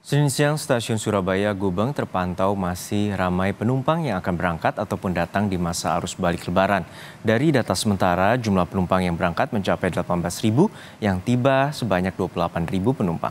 Senin siang, stasiun Surabaya Gubeng terpantau masih ramai penumpang yang akan berangkat ataupun datang di masa arus balik Lebaran. Dari data sementara, jumlah penumpang yang berangkat mencapai 18.000, yang tiba sebanyak 28.000 penumpang.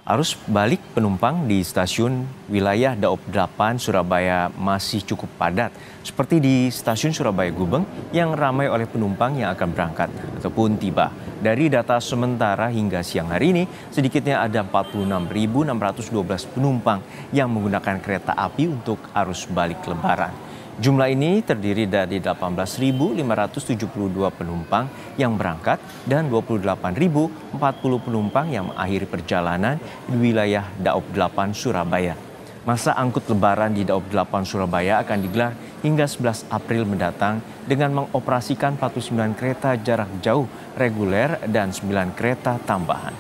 Arus balik penumpang di stasiun wilayah Daob 8 Surabaya masih cukup padat, seperti di stasiun Surabaya Gubeng yang ramai oleh penumpang yang akan berangkat ataupun tiba. Dari data sementara hingga siang hari ini, sedikitnya ada 46.612 penumpang yang menggunakan kereta api untuk arus balik Lebaran. Jumlah ini terdiri dari 18.572 penumpang yang berangkat dan 28.040 penumpang yang mengakhiri perjalanan di wilayah Daob 8 Surabaya. Masa angkut Lebaran di Daob 8 Surabaya akan digelar hingga 11 April mendatang dengan mengoperasikan 49 kereta jarak jauh reguler dan 9 kereta tambahan.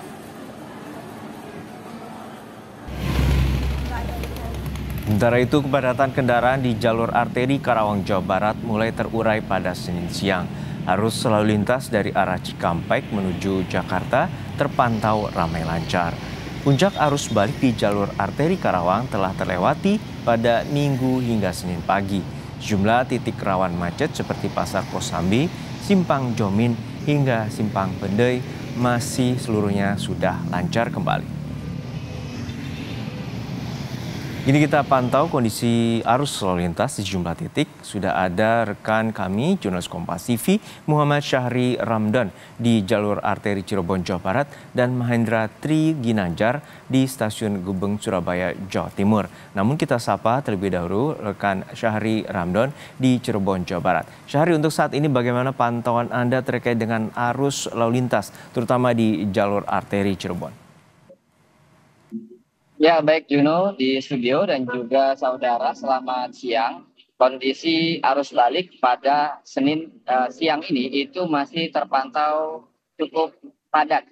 Sementara itu, kepadatan kendaraan di jalur arteri Karawang, Jawa Barat mulai terurai pada Senin siang. Arus selalu lintas dari arah Cikampek menuju Jakarta terpantau ramai lancar. Puncak arus balik di jalur arteri Karawang telah terlewati pada Minggu hingga Senin pagi. Sejumlah titik rawan macet seperti Pasar Kosambi, Simpang Jomin, hingga Simpang Pendai masih seluruhnya sudah lancar kembali. Ini kita pantau kondisi arus lalu lintas di sejumlah titik. Sudah ada rekan kami, jurnalis Kompas TV, Muhammad Syahri Ramdan di jalur arteri Cirebon, Jawa Barat, dan Mahendra Tri Ginanjar di stasiun Gubeng, Surabaya, Jawa Timur. Namun kita sapa terlebih dahulu rekan Syahri Ramdan di Cirebon, Jawa Barat. Syahri, untuk saat ini bagaimana pantauan Anda terkait dengan arus lalu lintas, terutama di jalur arteri Cirebon? Ya, baik Juno di studio dan juga saudara, selamat siang. Kondisi arus balik pada Senin siang ini itu masih terpantau cukup padat.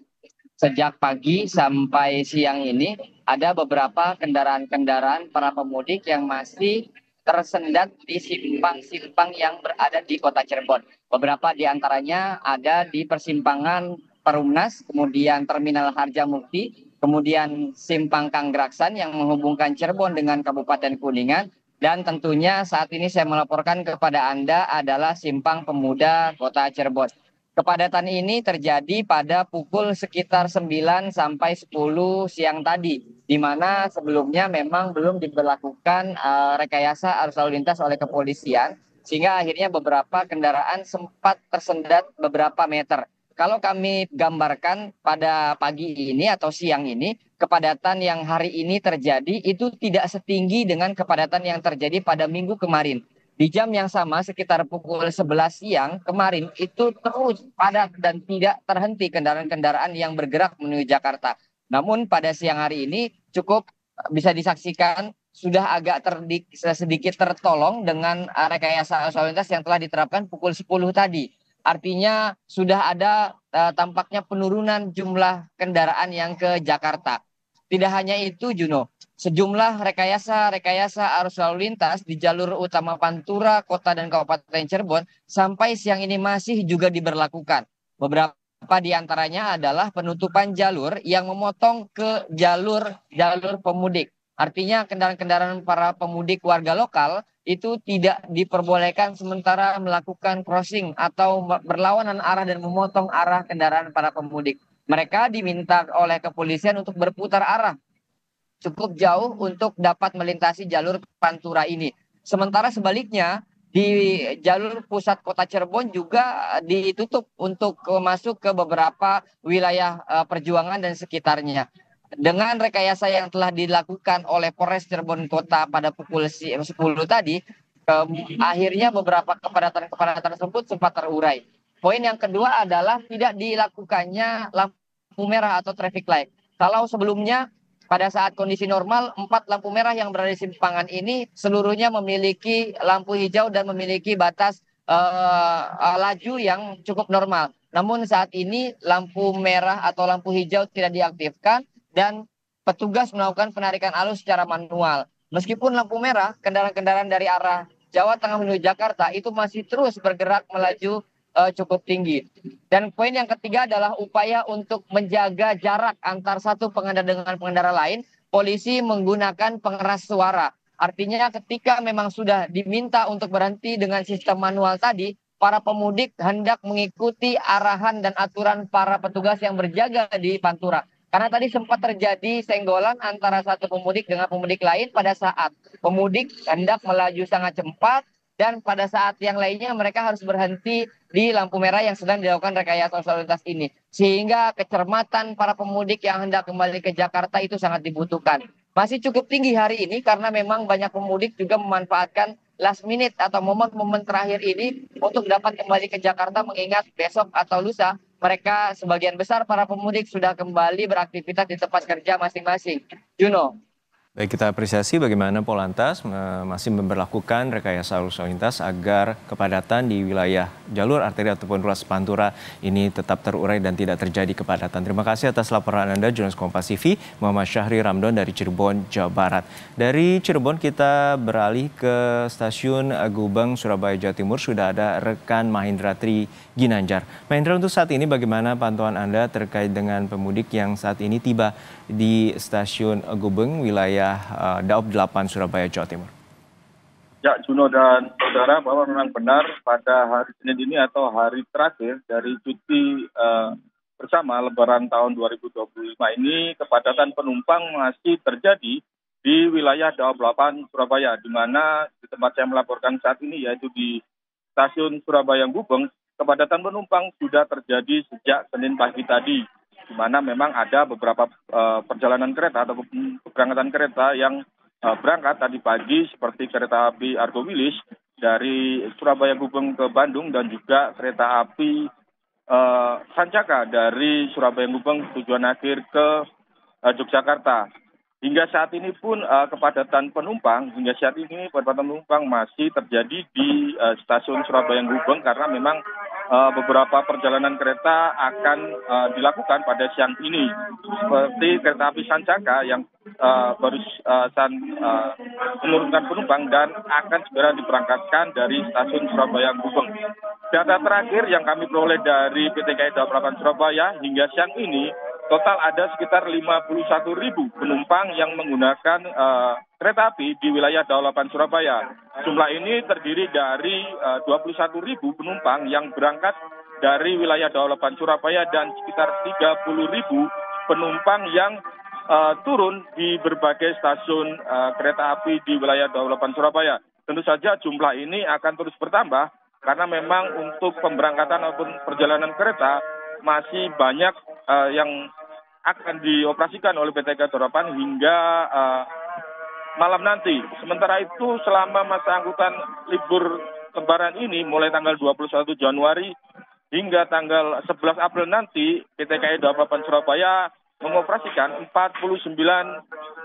Sejak pagi sampai siang ini ada beberapa kendaraan-kendaraan para pemudik yang masih tersendat di simpang-simpang yang berada di kota Cirebon. Beberapa di antaranya ada di persimpangan Perumnas, kemudian Terminal Harjamukti, kemudian Simpang Kanggraksan yang menghubungkan Cirebon dengan Kabupaten Kuningan, dan tentunya saat ini saya melaporkan kepada Anda adalah Simpang Pemuda Kota Cirebon. Kepadatan ini terjadi pada pukul sekitar 9 sampai 10 siang tadi, di mana sebelumnya memang belum diberlakukan rekayasa arus lalu lintas oleh kepolisian, sehingga akhirnya beberapa kendaraan sempat tersendat beberapa meter. Kalau kami gambarkan pada pagi ini atau siang ini, kepadatan yang hari ini terjadi itu tidak setinggi dengan kepadatan yang terjadi pada minggu kemarin. Di jam yang sama sekitar pukul 11 siang kemarin itu terus padat dan tidak terhenti kendaraan-kendaraan yang bergerak menuju Jakarta. Namun pada siang hari ini cukup bisa disaksikan sudah agak sedikit tertolong dengan rekayasa lalu lintas yang telah diterapkan pukul 10 tadi. Artinya sudah ada tampaknya penurunan jumlah kendaraan yang ke Jakarta. Tidak hanya itu, Juno, sejumlah rekayasa arus lalu lintas di jalur utama Pantura, Kota dan Kabupaten Cirebon sampai siang ini masih juga diberlakukan. Beberapa di antaranya adalah penutupan jalur yang memotong ke jalur pemudik. Artinya kendaraan-kendaraan para pemudik warga lokal itu tidak diperbolehkan sementara melakukan crossing atau berlawanan arah dan memotong arah kendaraan para pemudik. Mereka diminta oleh kepolisian untuk berputar arah cukup jauh untuk dapat melintasi jalur Pantura ini. Sementara sebaliknya di jalur pusat kota Cirebon juga ditutup untuk masuk ke beberapa wilayah Perjuangan dan sekitarnya. Dengan rekayasa yang telah dilakukan oleh Polres Cirebon Kota pada pukul 10 tadi, akhirnya beberapa kepadatan tersebut sempat terurai. Poin yang kedua adalah tidak dilakukannya lampu merah atau traffic light. Kalau sebelumnya pada saat kondisi normal, 4 lampu merah yang berada di simpangan ini seluruhnya memiliki lampu hijau dan memiliki batas laju yang cukup normal. Namun saat ini lampu merah atau lampu hijau tidak diaktifkan dan petugas melakukan penarikan arus secara manual. Meskipun lampu merah, kendaraan-kendaraan dari arah Jawa Tengah menuju Jakarta itu masih terus bergerak melaju cukup tinggi. Dan poin yang ketiga adalah upaya untuk menjaga jarak antar satu pengendara dengan pengendara lain. Polisi menggunakan pengeras suara. Artinya ketika memang sudah diminta untuk berhenti dengan sistem manual tadi, para pemudik hendak mengikuti arahan dan aturan para petugas yang berjaga di Pantura. Karena tadi sempat terjadi senggolan antara satu pemudik dengan pemudik lain pada saat pemudik hendak melaju sangat cepat dan pada saat yang lainnya mereka harus berhenti di lampu merah yang sedang dilakukan rekayasa lalu lintas ini. Sehingga kecermatan para pemudik yang hendak kembali ke Jakarta itu sangat dibutuhkan. Masih cukup tinggi hari ini karena memang banyak pemudik juga memanfaatkan last minute atau momen-momen terakhir ini untuk dapat kembali ke Jakarta mengingat besok atau lusa mereka sebagian besar para pemudik sudah kembali beraktivitas di tempat kerja masing-masing. Juno. Baik, kita apresiasi bagaimana Polantas masih memberlakukan rekayasa arus lalu lintas agar kepadatan di wilayah jalur arteri ataupun ruas Pantura ini tetap terurai dan tidak terjadi kepadatan. Terima kasih atas laporan Anda, jurnalis Kompas TV, Muhammad Syahri Ramdon dari Cirebon, Jawa Barat. Dari Cirebon kita beralih ke stasiun Gubeng, Surabaya, Jawa Timur. Sudah ada rekan Mahendra Tri Ginanjar. Mahendra, untuk saat ini bagaimana pantauan Anda terkait dengan pemudik yang saat ini tiba di stasiun Gubeng, wilayah Daob 8 Surabaya, Jawa Timur? Ya, Juno dan saudara, bahwa memang benar pada hari Senin ini atau hari terakhir dari cuti bersama Lebaran tahun 2025 ini, kepadatan penumpang masih terjadi di wilayah Daob 8 Surabaya, di mana di tempat saya melaporkan saat ini yaitu di stasiun Surabaya Gubeng, kepadatan penumpang sudah terjadi sejak Senin pagi tadi, di mana memang ada beberapa perjalanan kereta atau keberangkatan kereta yang berangkat tadi pagi seperti kereta api Argo Wilis dari Surabaya Gubeng ke Bandung dan juga kereta api Sancaka dari Surabaya Gubeng tujuan akhir ke Yogyakarta. Hingga saat ini pun kepadatan penumpang masih terjadi di stasiun Surabaya Gubeng karena memang beberapa perjalanan kereta akan dilakukan pada siang ini, seperti kereta api Sancaka yang barusan menurunkan penumpang dan akan segera diberangkatkan dari stasiun Surabaya Gubeng. Data terakhir yang kami peroleh dari PT KAI Daob 8 Surabaya hingga siang ini, total ada sekitar 51.000 penumpang yang menggunakan kereta api di wilayah Daob 8 Surabaya. Jumlah ini terdiri dari 21.000 penumpang yang berangkat dari wilayah Daob 8 Surabaya dan sekitar 30.000 penumpang yang turun di berbagai stasiun kereta api di wilayah Daob 8 Surabaya. Tentu saja jumlah ini akan terus bertambah karena memang untuk pemberangkatan maupun perjalanan kereta masih banyak yang akan dioperasikan oleh PT KAI Daob 8 hingga malam nanti. Sementara itu selama masa angkutan libur Lebaran ini mulai tanggal 21 Januari hingga tanggal 11 April nanti, PT KAI Daob 8 Surabaya mengoperasikan 49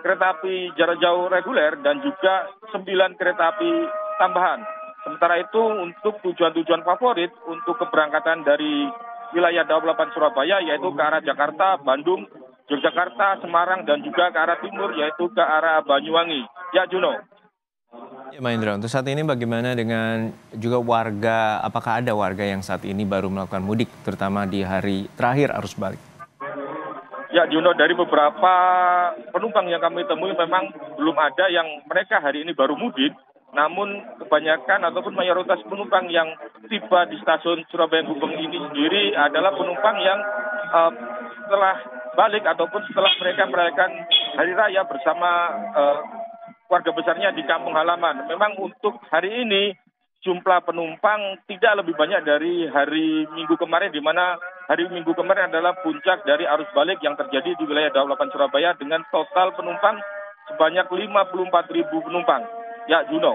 kereta api jarak jauh reguler dan juga 9 kereta api tambahan. Sementara itu untuk tujuan-tujuan favorit untuk keberangkatan dari wilayah Daob 8 Surabaya yaitu ke arah Jakarta, Bandung, Yogyakarta, Semarang dan juga ke arah timur yaitu ke arah Banyuwangi. Ya, Juno. Ya, Mahendra, untuk saat ini bagaimana dengan juga warga, apakah ada warga yang saat ini baru melakukan mudik terutama di hari terakhir arus balik? Ya, Juno, dari beberapa penumpang yang kami temui memang belum ada yang mereka hari ini baru mudik. Namun kebanyakan ataupun mayoritas penumpang yang tiba di stasiun Surabaya Gubeng ini sendiri adalah penumpang yang setelah balik ataupun setelah mereka merayakan hari raya bersama keluarga besarnya di kampung halaman. Memang untuk hari ini jumlah penumpang tidak lebih banyak dari hari Minggu kemarin, di mana hari Minggu kemarin adalah puncak dari arus balik yang terjadi di wilayah Daob 8 Surabaya dengan total penumpang sebanyak 54.000 penumpang. Ya, Juno.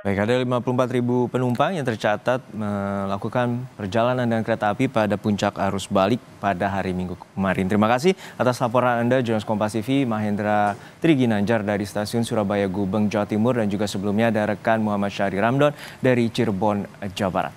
Baik, ada 54.000 penumpang yang tercatat melakukan perjalanan dengan kereta api pada puncak arus balik pada hari Minggu kemarin. Terima kasih atas laporan Anda, jurnalis Kompas TV, Mahendra Tri Ginanjar dari stasiun Surabaya Gubeng, Jawa Timur, dan juga sebelumnya ada rekan Muhammad Syahri Ramdon dari Cirebon, Jawa Barat.